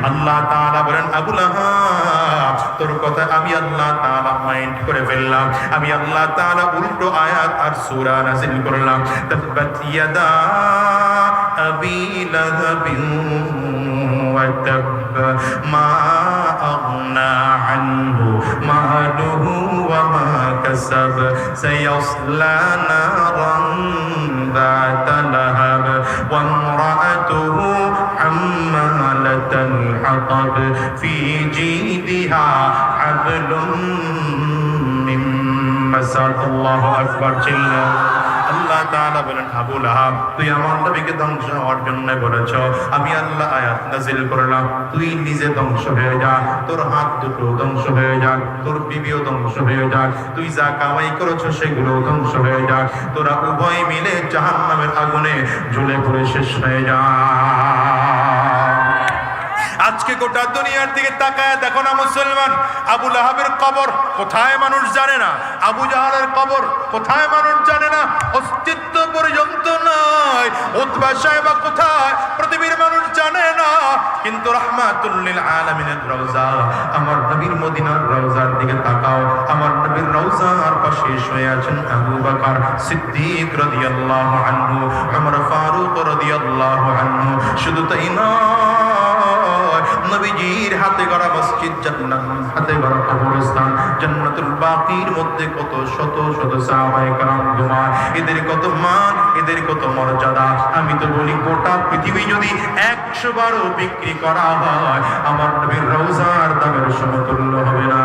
আল্লাহ তাআলা বলেন, আবু লাহাব, তোর কথা আমি আল্লাহ তাআলা মাইন্ড করে ফেললাম। আমি আল্লাহ তাআলা উল্টো আয়াত আর সূরা নাযিল করলাম, তাব্বাত ইয়াদা আবি লাহাবিন ওয়া তাব মা আগনা আনহু মালুহু ওয়া মা কাসাব সায়াসলা নারান যাতা লাহাব ওয়া ইমরাআতুহু হাম্মালাতাল হাতাব ফি জিদিহা হাবলুম মিন মাসাদ। আল্লাহু আকবার। চিল্লা। আল্লাহ তাআলা বলেন, আবু লাহাব, তুই আমার নবীকে ধ্বংস হওয়ার জন্য বলেছ, আমি আল্লাহ আয়াত নাযিল করলাম, তুই নিজে ধ্বংস হয়ে যা, তোর হাত দুটো ধ্বংস হয়ে যাক, তোর বিবিও ধ্বংস হয়ে যাক, তুই যা কামাই করেছো সেগুলো ধ্বংস হয়ে যাক, তোরা উভয় মিলে জাহান্নামের আগুনে জ্বলে পুড়ে শেষ হয়ে যা। আজকে গোটা দুনিয়ার দিকে তাকায় দেখো না মুসলমান, আবু লাহাবের কবর কোথায় মানুষ জানে না, আবু জাহালের কবর কোথায় মানুষ জানে না, অস্তিত্ব পর্যন্ত নয়। উতবা সাহেবা কোথায় পৃথিবীর মানুষ জানে না, কিন্তু রাহমাতুল লিল আলামিনের রওজা, আমার নবীর মদিনার রওজার দিকে তাকাও, আমার নবীর রওজার পাশে শুয়ে আছেন আবু বকর সিদ্দিক রাদিয়াল্লাহু আনহু, ওমর ফারুক রাদিয়াল্লাহু আনহু। শুধু তাই না, নবীজির হাতে গড়া মসজিদ জান্নাত, হাতে গড়া কবরস্থান জান্নাতুল বাকির মধ্যে কত শত শত সাহাবায়ে কেরাম ঘুমায়। এদের কত মান, এদের কত মর্যাদা। আমি তো বলি গোটা পৃথিবী যদি 100 বারও বিক্রি করা হয়, আমার নবীর রওজার দামের সমতুল্য হবে না।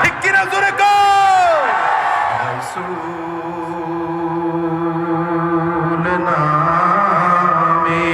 ঠিক কিনা? জোরে কও। রাসূল নামে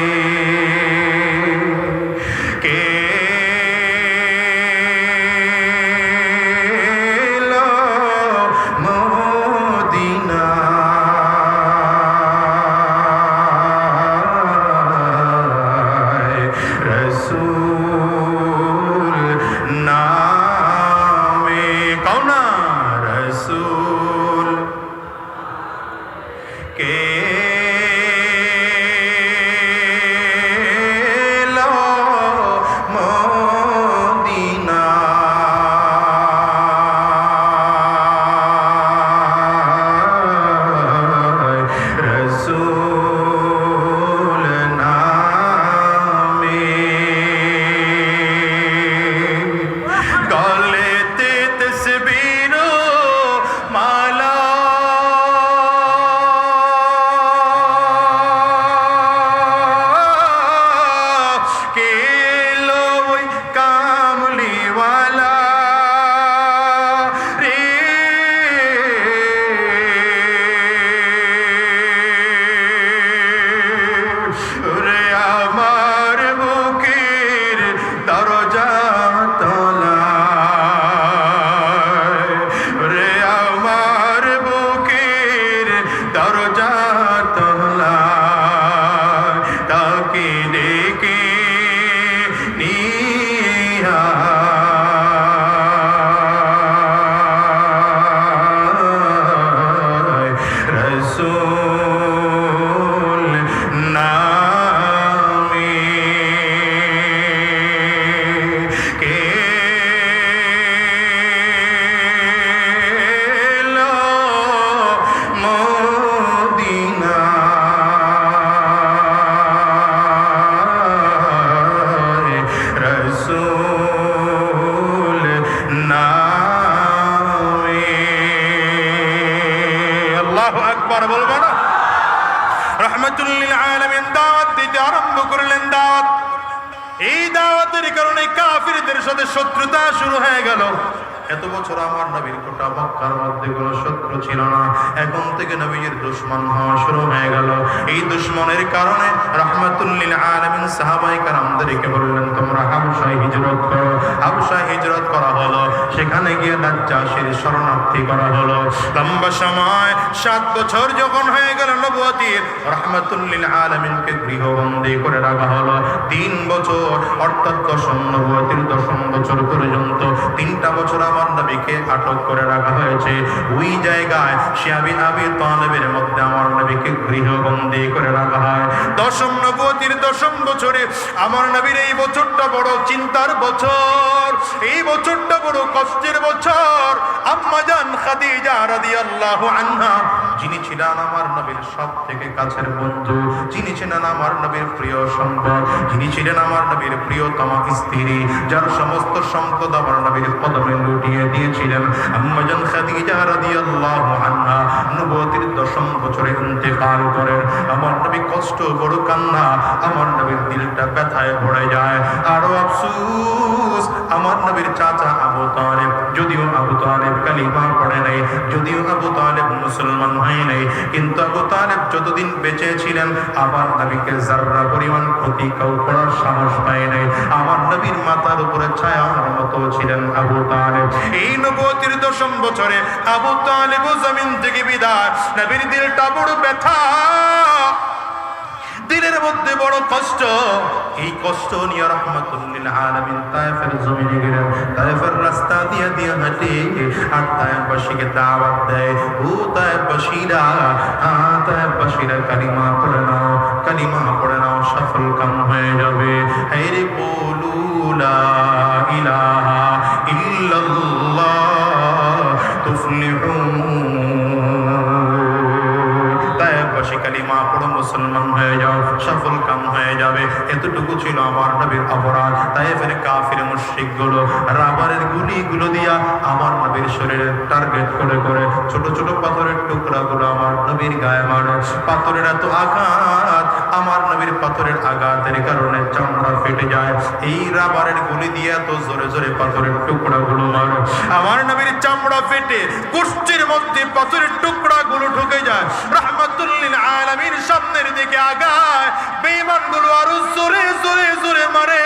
রাহমাতুল লিল আলামিন দাওয়াত দিতে আরম্ভ করলেন। দাওয়াত, এই দাওয়াতের কারণে কাফিরদের সাথে শত্রুতা শুরু হয়ে গেল। এত বছর আমার নবীর গোটা মক্কার মধ্যে কোনো শত্রু ছিল না, এখন থেকে নবীর দুশমন হওয়া শুরু হয়ে গেল। এই দুশমনের কারণে রাহমাতুল লিল আলামিন সাহাবায়ে কেরামদেরকে বললেন, তোমরা হাবশায় হিজরত করো। হাবশায় হিজরত করা হলো, সেখানে গিয়ে নাজ্জাশীর শরণার্থী করা হলো। লম্বা সময় 7 বছর যখন হয়ে গেল নবুয়তির, রাহমাতুল লিল আলামিনকে গৃহবন্দী করে রাখা হলো 3 বছর, অর্থাৎ 10ম নবুয়তির 10ম বছর পর্যন্ত। 3টা বছর আমার নবীকে আটক করে রাখা হয়েছে। ওই জায়গায় শিয়াবি আবি তালেবের মধ্যে আমার নবীকে গৃহবন্দী করে রাখা হয়। দশম নবুয়তির দশম বছরে আমার নবীর এই বছরটা বড় চিন্তার বছর, এই বছরটা বড় কষ্টের বছর। আম্মা জান খাদিজা রাদিয়াল্লাহু আনহা, যিনি ছিলেন আমার নবীর সব থেকে কাছের বন্ধু, যিনি ছিলেন আমার নবীর প্রিয় সম্পদ, যিনি ছিলেন আমার নবীর প্রিয়তমা স্ত্রী, যার সমস্ত সম্পদ আমার নবীর কদমে লুটিয়ে দিয়েছিলেন, আম্মা জান খাদিজা রাদিয়াল্লাহু আনহা নবুয়তির দশম বছরে ইন্তেকাল করেন। আমার নবী কষ্ট, বড় কান্না, আমার নবীর দিলটা ব্যথায় ভরে যায়। আরো আফসোস, আমার নবীর চাচা আবু তালেব, যদিও আবু তালেব কালিমা পড়ে নাই, যদিও আবু তালেব মুসলমান হয় নাই, কিন্তু আবু তালেব যতদিন বেঁচে ছিলেন আমার নবীকে যাররা পরিমাণ ক্ষতি করার সাহস পায় নাই। আমার নবীর মাথার উপরে ছায়ার মতো ছিলেন আবু তালেব। এই নবুয়তির দশম বছরে আবু তালেব জমিন থেকে বিদায়। নবীর দিলটা বড় ব্যথা, দিলের মধ্যে বড় কষ্ট। এই কষ্ট নিয়ে রাহমাতুল লিল আলামিন তায়েফের জমিনে গেলেন। তায়েফের রাস্তা দিয়ে দিয়ে হাঁটে আর তায়েফবাসীকে দাওয়াত দেয়, ও তায়েফবাসীরা, তায়েফবাসীরা কালিমা পড়ে নাও, কালিমা পড়ে নাও, সফল কাম হয়ে যাবে। হায়রে বলু লা ইলাহা ইল্লাল্লাহ তুফলিহুন। কালিমা পড়ো, মুসলমান হয়ে যাও, সফল কাম হয়ে যাবে। এতটুকু ছিল আমার নবীর অপরাধ। তায়েফের কাফির মুশরিকগুলো রাবারের গুলিগুলো দিয়া আমার নবীর শরীরে টার্গেট করে করে ছোট ছোট পাথরের টুকরাগুলো আমার নবীর গায়ে মারে। পাথরের এত আঘাত, আমার নবীর পাথরের আঘাতের কারণে চামড়া ফেটে যায়। এই রাবারের গুলি দিয়ে এত জোরে জোরে পাথরের টুকরাগুলো মারে, আমার নবীর চামড়া ফেটে গোষ্ঠীর মধ্যে পাথরের টুকরাগুলো ঢুকে যায়। রাহমাতুল লিল আলামিন সামনের দিকে আগায়, বেঈমানগুলো আরো জোরে জোরে জোরে মারে।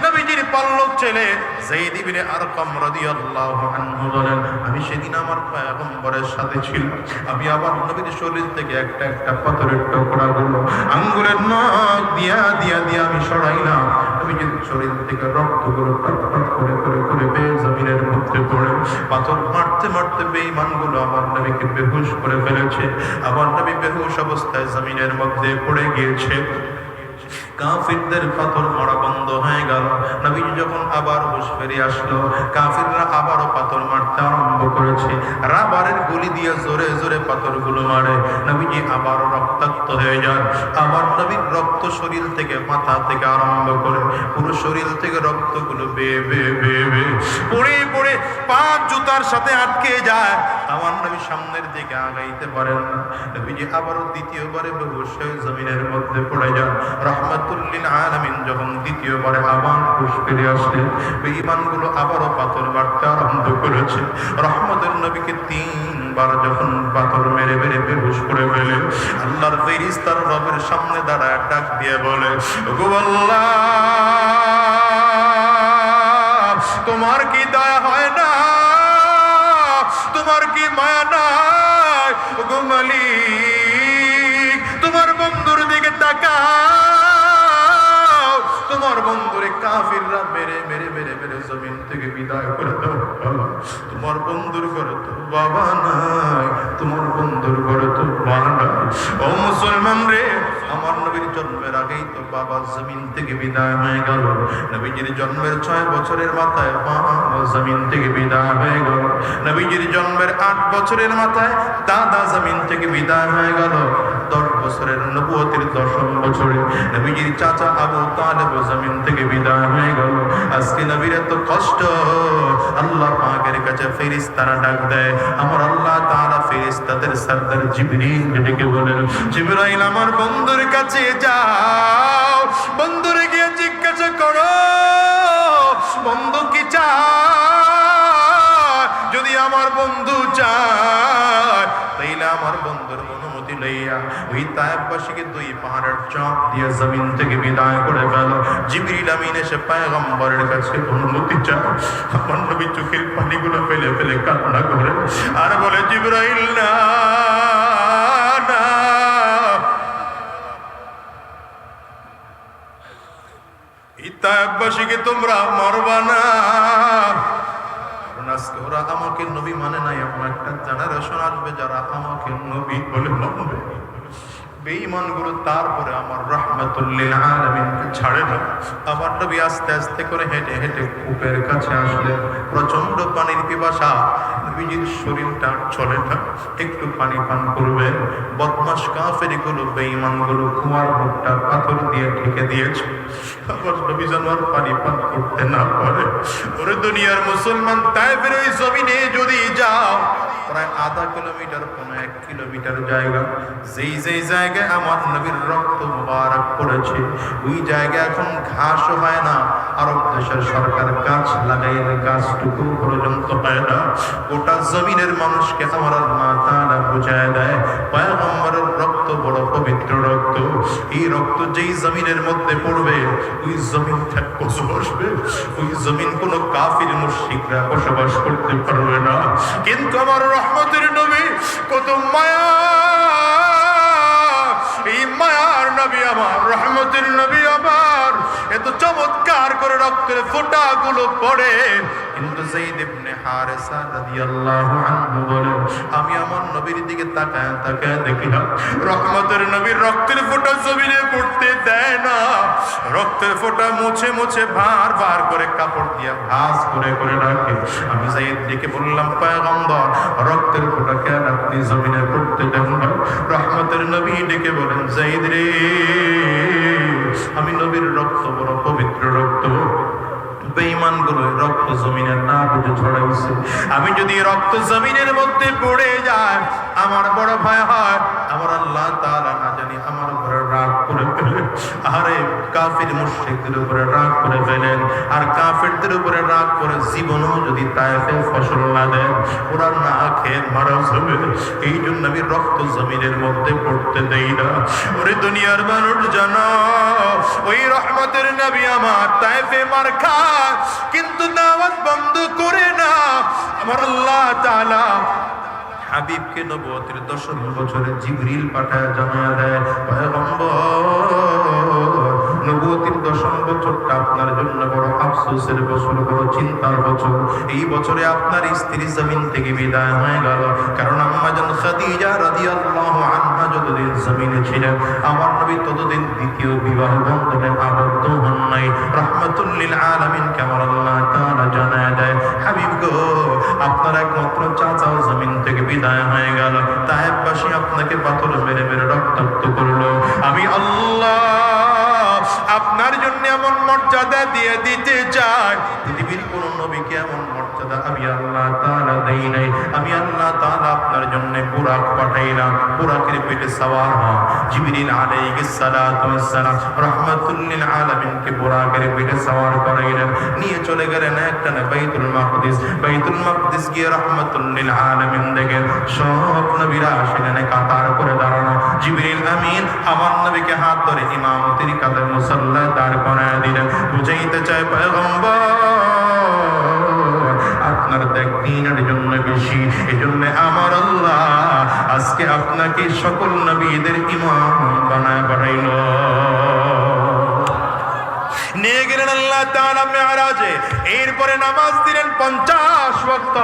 নবীজির পাল্লক ছেলে যায়েদ ইবনে আরকাম রাদিয়াল্লাহু আনহু বলেন, আমি সেদিন আমার পয়গম্বরের সাথে ছিলাম। আমি আবার নবীর শরীর থেকে একটা একটা পাথরের টুকরাগুলো আঙ্গুলের নখ দিয়া দিয়া দিয়া আমি সরাইলাম। নবীজির শরীর থেকে রক্তগুলো টপ টপ করে করে করে বেয়ে জমিনের মধ্যে পড়ে। পাথর মারতে মারতে বেঈমানগুলো আমার নবীকে বেহুশ করে ফেলেছে। আমার নবী বেহুশ অবস্থায় জমিনের মধ্যে পড়ে গিয়েছে। কাফিরদের পাথর মারা বন্ধ হয়ে গেল। নবীজি যখন আবার হুঁশ ফিরে আসলো, কাফিররা আবারও পাথর মারতে আরম্ভ করেছে। রাবারের গুলি দিয়ে জোরে জোরে পাথরগুলো মারে। নবীজি আবারও রক্তাক্ত হয়ে যান। আবার নবীর রক্ত শরীর থেকে, মাথা থেকে আরম্ভ করে পুরো শরীর থেকে রক্তগুলো বেয়ে বেয়ে বেয়ে বেয়ে পড়ে পড়ে পা জুতার সাথে আটকে যায়। আমার নবী সামনের দিকে আগাইতে পারেন না। নবীজি আবারও দ্বিতীয়বারে বেহুশ হয়ে জমিনের মধ্যে পড়ে যান। রাহমাতুল লিল আলামিন যখন দ্বিতীয়বারে আবার হুঁশ ফিরে আসলে, বেঈমানগুলো আবারও পাথর মারতে আরম্ভ করেছে। রহমতের নবীকে তিনবার যখন পাথর মেরে মেরে বেহুশ করে ফেলে, আল্লাহর ফেরেশতার রবের সামনে দাঁড়ায় ডাক দিয়ে বলে, ওগো আল্লাহ, তোমার কি দয়া হয় না? তোমার কি মায়া নাই? ওগো মালিক, তোমার বন্ধুর দিকে তাকাও। তোমার বন্ধুরে কাফিররা মেরে মেরে মেরে মেরে জমিন থেকে বিদায় করে দাও। তোমার বন্ধুর ঘরে তো বাবা নাই, তোমার বন্ধুর ঘরে তো মা নাই। ও মুসলমান রে, আমার নবীর জন্মের আগেই তো বাবা জমিন থেকে বিদায় হয়ে গেল। নবীজির জন্মের 6 বছরের মাথায় মা জমিন থেকে বিদায় হয়ে গেল। নবীজির জন্মের 8 বছরের মাথায় দাদা জমিন থেকে বিদায় হয়ে গেল। 10 বছরের নবুয়তির 10ম বছরে নবীজির চাচা আবু তালেব জমিন থেকে বিদায় হয়ে গেল। আজকে নবীর এত কষ্ট, আল্লাহ পাকের কাছে ফেরেশতারা ডাক দেয়। আমার আল্লাহ তাআলা ফেরেশতাদের সরদার জিবরিল ডেকে বলেন, জিবরাইল আমার বন্ধুর কাছে যাও, বন্ধুরে গিয়ে জিজ্ঞাসা করো বন্ধু কি চায়। যদি আমার বন্ধু চায় তাইলে আমার বন্ধুর অনুমতি লইয়া ওই তায়েফবাসীকে 2 পাহাড়ের চাপ দিয়ে জমিন থেকে বিদায় করে গেল। জিবরিল আমিন এসে পয়গম্বরের কাছে অনুমতি চায়। আমার নবী চোখের পানিগুলো ফেলে ফেলে কান্না করে আর বলে, জিবরাইল না, তায়েফবাসীকে তোমরা মারবা না। আজকে ওরা আমাকে নবী মানে নাই, এমন একটা জেনারেশন আসবে যারা আমাকে নবী বলে মানবে। বেঈমানগুলো তারপরে আমার রাহমাতুল লিল আলামিনকে ছাড়ে না। আমার নবী আস্তে আস্তে করে হেঁটে হেঁটে কূপের কাছে আসলেন। প্রচন্ড পানির পিপাসা, নবীজির শরীরটা চলে না, একটু পানি পান করবেন। বদমাশ কাফেরগুলো, বেঈমানগুলো কুয়ার মুখটা পাথর দিয়ে ঢেকে দিয়েছে। আবার নবী যেন আর পানি পান করতে না পারে। ওরে দুনিয়ার মুসলমান, তায়েফের ওই জমিনে যদি যাও, প্রায় আধা কিলোমিটার, 1 কিলোমিটার জায়গা, যেই যেই জায়গায় আমার নবীর রক্ত মুবারক পড়েছে, ওই জায়গায় এখন ঘাসও হয় না। আরব দেশের সরকার গাছ লাগাইলে গাছটুকু পর্যন্ত হয় না। গোটা জমিনের মানুষকে আমার আল্লাহ তাআলা বুঝায় দেয়, পয়গম্বরের রক্ত বড় পবিত্র রক্ত। এই রক্ত যেই জমিনের মধ্যে পড়বে, ওই জমিন থেকে বসবে, ওই জমিন কোন কাফির মুশরিকরা বসবাস করতে পারবে না। কিন্তু আমার রহমতের নবী কত মায়া, এই মায়ার নবী আমার, রহমতের নবী আমার, এত চমৎকার করে রক্তের ফোঁটাগুলো পড়ে। কিন্তু যায়েদ ইবনে হারেসা রাদিয়াল্লাহু আনহু বলে, আমি আমার নবীর দিকে তাকায় তাকায় দেখলাম রহমতের নবীর রক্তের ফোঁটা জমিনে পড়তে দেয় না। রক্তের ফোঁটা মুছে মুছে ভার ভার করে কাপড় দিয়ে ভাঁজ করে করে রাখে। আমি যায়েদ দিকে বললাম, পয়গম্বর, রক্তের ফোঁটা কেন আপনি জমিনে পড়তে দেন না? রহমতের নবী ডেকে বলেন, যায়েদ রে, আমি নবীর রক্ত বড় পবিত্র রক্ত। বেঈমানগুলো রক্ত জমিনের না বুঝে ছড়াইছে। আমি যদি রক্ত জমিনের মধ্যে পড়ে যায়, আমার বড় ভয় হয় আমার আল্লাহ তাআলা না জানি আমার উপরে রাগ করে ফেলেন। আরে কাফির মুশরিকদের উপরে রাগ করে ফেলেন, আর কাফিরদের উপরে রাগ করে জীবনও যদি তায়েফে ফসল না দেন, ওরা না খেয়ে মারা যাবে। এই জন্য আমি রক্ত জমিনের মধ্যে পড়তে দেই না। ওরে দুনিয়ার মানুষ জানো, ওই রহমতের নবী আমার তায়েফে মার খায়, কিন্তু দাওয়াত বন্ধ করে না। আমার আল্লাহ তাআলা হাবিবকে নবুয়তের 10 বছরে জিবরিল পাঠায় জানায়া দেয়, পয়গম্বর, নবুয়তের 10 বছরটা আপনার জন্য বড় আফসোসের বছর, বড় চিন্তার বছর। এই বছরে আপনার স্ত্রী জমিন থেকে বিদায় হয়ে গেল। কারণ আম্মা জান খাদিজা রাদিয়াল্লাহু আনহা যতদিন জমিনে ছিলেন, আমার নবী ততদিন দ্বিতীয় বিবাহ বন্ধনে আবদ্ধ হন নাই। রাহমাতুল লিল আলামিনকে আমার আল্লাহ তাআলা জানায়া দেয়, হাবিব গো, আপনার একমাত্র চাচাও জমিন থেকে বিদায় হয়ে গেল। তায়েফবাসী আপনাকে পাথর মেরে মেরে রক্তাক্ত করলো। আমি আল্লাহ আপনার জন্য এমন মর্যাদা দিয়ে দিতে চাই, পৃথিবীর কোন নবীকে এমন মর্যাদা আমি আল্লাহ তাআলা দেই নাই। আমি আল্লাহ তাআলা আপনার জন্য বুরাক পাঠাইলাম। বুরাকের পেটে সওয়ার হন জিবরিল আলাইহিস সালাতু ওয়াস সালাম, রাহমাতুল লিল আলামিনকে বুরাকের পেটে সওয়ার করাইলেন, নিয়ে চলে গেলেন একটানে বাইতুল মাকদিস। বাইতুল মাকদিস গিয়ে রাহমাতুল লিল আলামিন দেখেন সব নবীরা সেখানে কাতার করে দাঁড়ানো। জিবরিল আমিন আমার নবীকে হাত ধরে ইমামতির কাঁধে মুসাল্লা দাঁড় করায় দিলেন। বুঝাইতে চায়, পয়গম্বর, আপনার দেখ দিনের জন্য বেশি, এজন্য আমার আল্লাহ আজকে আপনাকে সকল নবীদের ইমাম বানায় বানাইল। নিয়ে গেলেন আল্লাহ তাআলা মেরাজে। এরপরে নামাজ দিলেন 50 ওয়াক্ত।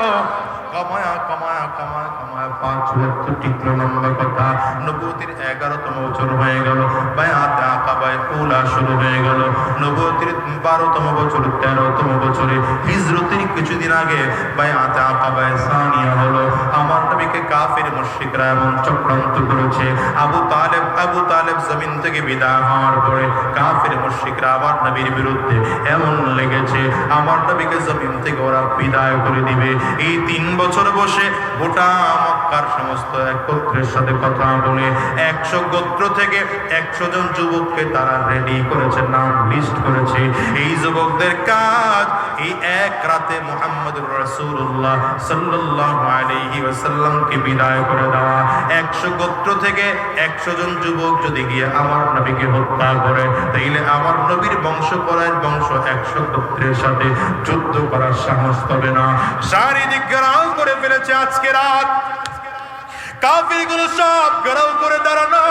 কমায়া কমায়া কমায়া কমায়া 5 ওয়াক্ত টিকলো। লম্বা কথা, নবুয়তের 11তম বছর হয়ে গেল। বায়াত আকাবায়ে উলা শুরু হয়ে গেল। নবুয়তের 12তম বছর, 13তম বছরে হিজরতের কিছুদিন আগে বায়াত আকাবায়ে সানিয়া হলো। আমার নবীকে কাফির মুশরিকরা এমন চক্রান্ত করেছে। আবু তালেব জমিন থেকে বিদায় হওয়ার পরে কাফির মুশরিকরা আবার নবীর বিরুদ্ধে এমন লেগেছে, আমার নবীকে জমিন থেকে ওরা বিদায় করে দিবে। এই 3 বছর বসে গোটা মক্কার সমস্ত একত্রের সাথে কথা বলে 100 গোত্র থেকে 100 জন যুবককে তারা রেডি করেছে, নাম লিস্ট করেছে। এই যুবকদের কাজ এই এক রাতে মুহাম্মদুর রাসূলুল্লাহ সাল্লাল্লাহু আলাইহি ওয়াসাল্লামকে বিদায় করে দেওয়া। 100 গোত্র থেকে 100 জন যুবক যদি গিয়ে আমার নবীকে হত্যা করে, তাইলে আমার নবীর বংশপরায়ের বংশ 100 গোত্রের সাথে যুদ্ধ করার সাহস পাবে না। চারিদিক ঘেরাও করে ফেলেছে। আজকে রাত কাফিরগুলো সব ঘেরাও করে দাঁড়ানো,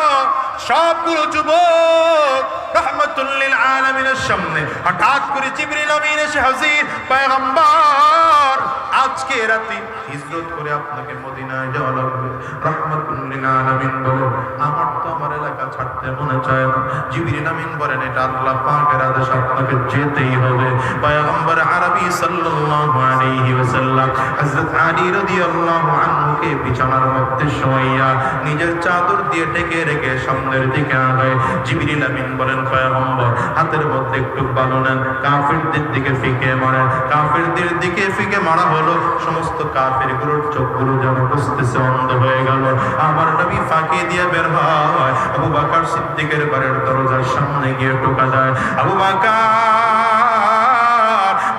সবগুলো যুবক রাহমাতুল লিল আলামিনের সামনে। হঠাৎ করে জিবরিল আমিন এসে হাজির, পয়গম্বর আজকে রাতে হিজরত করে আপনাকে মদিনায় যাওয়া লাগবে। রাহমাতুল লিল আলামিন বলেন, আমার তো আমার এলাকা ছাড়তে মনে চায় না। জিবরিল আমিন বলেন, এটা আল্লাহ পাকের আদেশ, আপনাকে যেতেই হবে। পয়গম্বর আরবি সাল্লাল্লাহু আলাইহি ওয়াসাল্লাম হযরত আলী রাদিয়াল্লাহু আনহুকে বিছানার মধ্যে শোয়াইয়া নিজের চাদর দিয়ে ঢেকে রেখে সামনের দিকে আগায়। জিবরিল আমিন বলেন, পয়গম্বর হাতের মধ্যে একটু বালু নেন, কাফিরদের দিকে ফিকে মারেন। কাফিরদের দিকে ফিকে মারা হলো, সমস্ত কাফিরগুলোর চোখগুলো যেন বুঝতেছে অন্ধ হয়ে গেল। আমার নবী ফাঁকি দিয়ে বের হয়, আবু বকর সিদ্দিকের বাড়ির দরজার সামনে গিয়ে টোকা দেয়, আবু বকর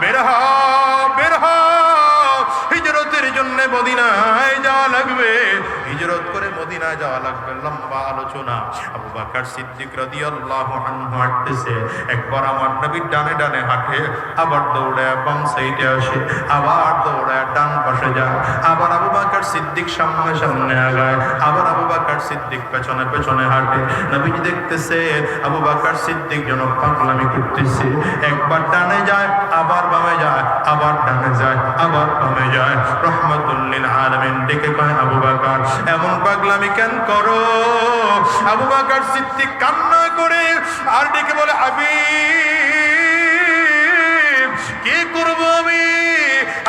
বের হও, বের হও, হিজরতের জন্য মদিনায় যাওয়া লাগবে, হিজরত করে মদিনায় যাওয়া লাগবে। লম্বা আলোচনা। আবু বকর সিদ্দিক রাদিয়াল্লাহু আনহু হাঁটতেছে, একবার আমার নবী ডানে ডানে হাঁটে, আবার দৌড়ায় বাম সাইডে আসে, আবার দৌড়ায় ডান পাশে যায়, আবার আবু বকর সিদ্দিক সামনে সামনে আগায়, আবার আবু বকর সিদ্দিক পেছনে পেছনে হাঁটে। নবীজি দেখতেছে আবু বকর সিদ্দিক যেন পাগলামি করতেছে, একবার ডানে যায়, আবার বামে যায়, আবার ডানে যায়, আবার বামে যায়। রাহমাতুল লিল আলামিন ডেকে কয়, আবু বকর এমন পাগলামি কেন করো? আবু বকর সিদ্দিক কান্না করে আর ডেকে বলে, হাবিব কি করব আমি?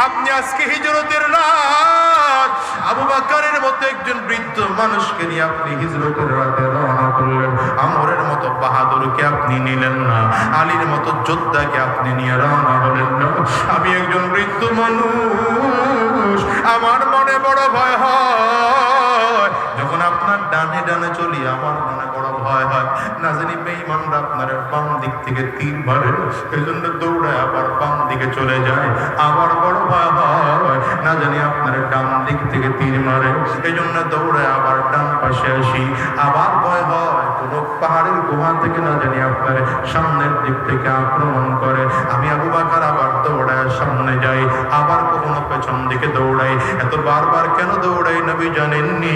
আপনি আজকে হিজরতের রাত, আবু বকরের মতো একজন বৃদ্ধ মানুষকে নিয়ে আপনি হিজরতের রাতে রওনা করলেন, আমরের মতো বাহাদুরকে আপনি নিলেন না, আলীর মতো যোদ্ধাকে আপনি নিয়ে রওনা হলেন না। আমি একজন বৃদ্ধ মানুষ, আমার মনে বড় ভয় হয় যখন আপনার ডানে ডানে চলি, আমার মনে বড় ভয় হয় না জানি বেঈমানরা আপনার বাম দিক থেকে তীর মারে, এই জন্য দৌড়ায় আবার বাম দিকে চলে যায়। আবার বড় ভয় হয় না জানি আপনার ডান দিক থেকে তীর মারে, এই জন্য দৌড়ায় আবার ডান পাশে আসি। আবার ভয় হয় কোনো পাহাড়ের গুহা থেকে না জানি আপনার সামনের দিক থেকে আক্রমণ করে। আমি আবু বকর আবার দৌড়ায় সামনে যাই, আবার কখনো পেছন দিকে দৌড়াই। এত বারবার কেন দৌড়াই নবী জানেননি?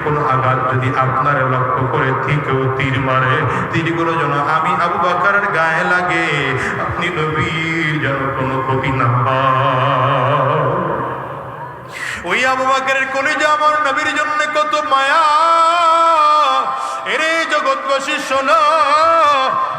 কোন আঘাত যদি আপনার লক্ষ্য করে থেকেও তীর মারে, তীরগুলো যেন আমি আবু বকরের গায়ে লাগে, আপনি নবী যেন কোনো ক্ষতি না হয়। ওই আবু বকরের কলিজা আমার নবীর জন্য কত মায়া। এরে জগৎবাসী শোনো,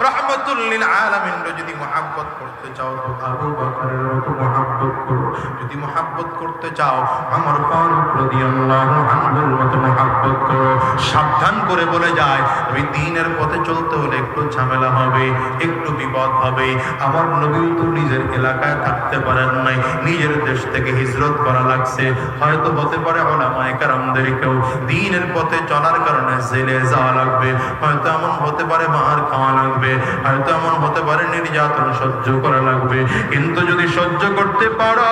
রাহমাতুল লিল আলামিন যদি মহব্বত করতে চাও তো আবু বকরের মতো মহব্বত করো। যদি মহব্বত করতে চাও আমার ফারুক রাদিয়াল্লাহু আনহুর মতো মহব্বত করো। সাবধান করে বলে যায়, আমি দ্বীনের পথে চলতে হলে একটু ঝামেলা হবে, একটু বিপদ হবে। আমার নবী তো নিজের এলাকায় থাকতে পারেন নাই, নিজের দেশ থেকে হিজরত করা লাগছে। হয়তো হতে পারে উলামায়ে কেরামদেরকেও দ্বীনের পথে চলার কারণে জেলে যাওয়া লাগবে, হয়তো এমন হতে পারে মার খাওয়া লাগবে, হয়তো এমন হতে পারে নির্যাতন সহ্য করা লাগবে। কিন্তু যদি সহ্য করতে পারো,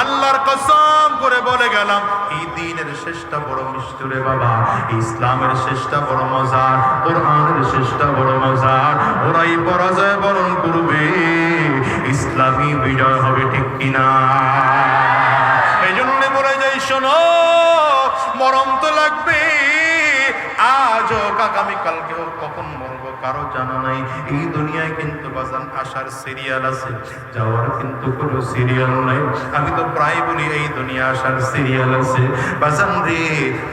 আল্লাহর কসম করে বলে গেলাম, এই দ্বীনের শেষটা বড় মিষ্টি রে বাবা, ইসলামের শেষটা বড় মজার, কোরআনের শেষটা বড় মজার। ওরাই পরাজয় বরণ করবে, ইসলামী বিজয় হবে, ঠিক কিনা? এই জন্য বলে যাই, শোনো, মরণ তো লাগবে, আজ হোক আগামীকালকে হোক, কখন মরবো কারো জানা নাই। এই দুনিয়ায় কিন্তু বাজান আসার সিরিয়াল আছে, যাওয়ার কিন্তু কোনো সিরিয়াল নাই। আমি তো প্রায় বলি এই দুনিয়া আসার সিরিয়াল আছে, বাজান রে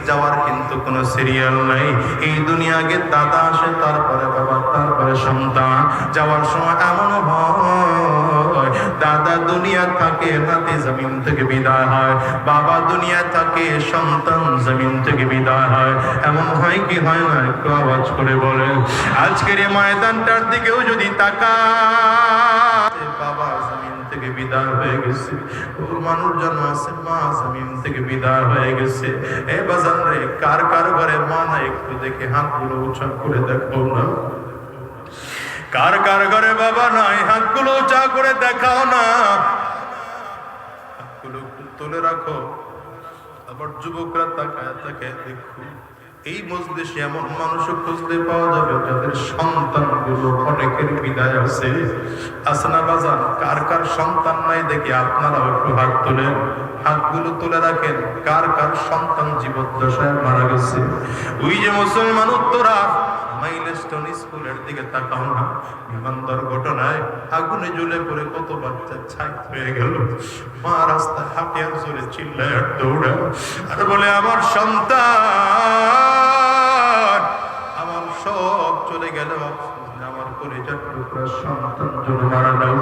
যাওয়ার কিন্তু কোনো সিরিয়াল নাই। এই দুনিয়া আগে দাদা আসে, তারপরে বাবা, তারপরে সন্তান। যাওয়ার সময় এমনও হয় দাদা দুনিয়া থাকে, নাতি জমিন থেকে বিদায় হয়, বাবা দুনিয়া থাকে, সন্তান জমিন থেকে বিদায় হয়। এমন হয় কি হয় না? একটু আওয়াজ করে বলে। আজকের এই ময়দানটার দিকেও যদি তাকায়, বাবা জমিন থেকে বিদায় হয়ে গেছে, মানুষ জন্ম আছে, মা জমিন থেকে বিদায় হয়ে গেছে। এ বাজান রে, কার কার ঘরে মা না? একটু দেখে হাতগুলো উঁচা করে দেখো না। কার কার ঘরে বাবা নাই? হাতগুলো উঁচা করে দেখাও না। হাতগুলো তুলে রাখো। আবার যুবকরা তাকায় তাকায় দেখো, এই মজলিসে এমন মানুষও খুঁজতে পাওয়া যাবে যাদের সন্তানগুলো অনেকের বিদায় আছে। আসনা বাজান, কার কার সন্তান নাই দেখি আপনারাও একটু হাত তোলেন, হাতগুলো তুলে রাখেন। কার কার সন্তান জীবদ্দশায় মারা গেছে? ওই যে মুসলমান উত্তরা মাইলস্টোন স্কুলের দিকে তাকাও না, বিমান দুর্ঘটনায় আগুনে জ্বলে পড়ে কত বাচ্চা ছাই হয়ে গেল। মা রাস্তায় হাঁটিয়ার জোরে চিল্লায় আর দৌড়ায় আর বলে, আমার সন্তান, আমার সব চলে গেল, আমার কলিজার টুকরা সন্তান যদি মারা যাও।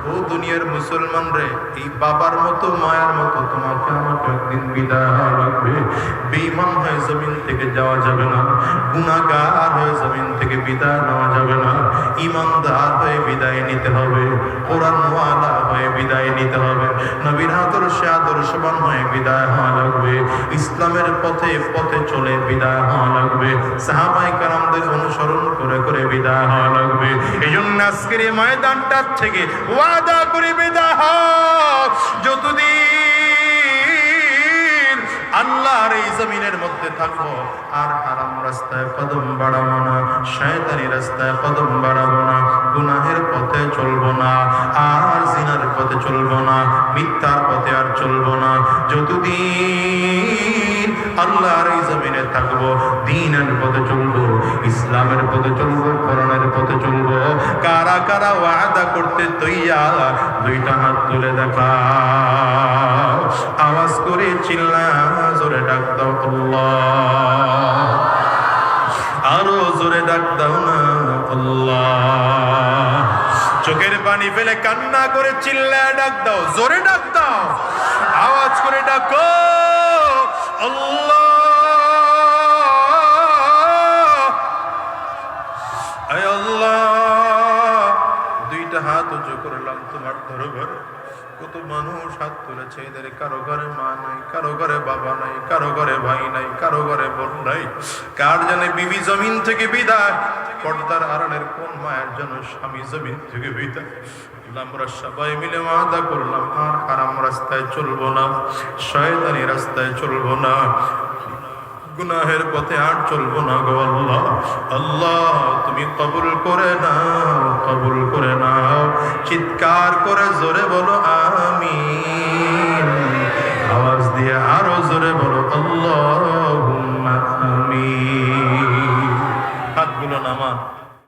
ও দুনিয়ার মুসলমান রে, এই বাবার মতো মায়ের মতো তোমাকে আমাকে একদিন বিদায় হওয়া লাগবে। বেঈমান হয়ে জমিন থেকে যাওয়া যাবে না, গুনাহগার হয়ে জমিন থেকে বিদায় নেওয়া যাবে না, ঈমানদার হয়ে বিদায় নিতে হবে, কোরআনওয়ালা হয়ে বিদায় নিতে হবে, নবীর আদর্শে আদর্শবান হয়ে বিদায় হওয়া লাগবে, ইসলামের পথে পথে চলে বিদায় হওয়া লাগবে, সাহাবায়ে কেরামদের অনুসরণ করে করে বিদায় হওয়া লাগবে। এই জন্য আজকের এই ময়দানটার থেকে ওয়াদা করে বিদায় হও, যতদিন আল্লাহর এই জমিনের মধ্যে থাকবো আর হারাম রাস্তায় কদম বাড়াবো না, শয়তানি রাস্তায় কদম বাড়াবো না, গুনাহের পথে চলবো না, আর জিনার পথে চলবো না, মিথ্যার পথে আর চলবো না। যতদিন আল্লাহর এই জমিনে থাকবো, দ্বীনের পথে চলবো, ইসলামের পথে চলবো, কোরআনের পথে চলবো। কারা কারা ওয়াদা করতে তৈয়ার, দুইটা হাত তুলে দেখা, আওয়াজ করে চিল্লা জোরে ডাক দাও আল্লাহ, আরো জোরে ডাক দাও না আল্লাহ। চোখের পানি ফেলে কান্না করে চিল্লা ডাক দাও, জোরে ডাক দাও, আওয়াজ করে ডাকো আল্লাহ। আয় আল্লাহ, দুইটা হাত উঁচু করলাম তোমার দরবারে। কত মানুষ হাত তুলেছে, এদের কারো ঘরে মা নাই, কারো ঘরে বাবা নাই, কারো ঘরে ভাই নাই, কারো ঘরে বোন নাই, কার জানে বিবি জমিন থেকে বিদায়, পর্দার আড়ালের কোন মায়ের জন্য স্বামী জমিন থেকে বিদায়। আমরা সবাই মিলে ওয়াদা করলাম আর হারাম রাস্তায় চলবো না, শয়তানি রাস্তায় চলবো না, গুনাহের পথে আর চলবো না গো আল্লাহ। আল্লাহ তুমি কবুল করে নাও, কবুল করে নাও। চিৎকার করে জোরে বলো আমিন, আওয়াজ দিয়ে আরো জোরে বলো আল্লাহুম্মা আমিন। হাতগুলো নামান।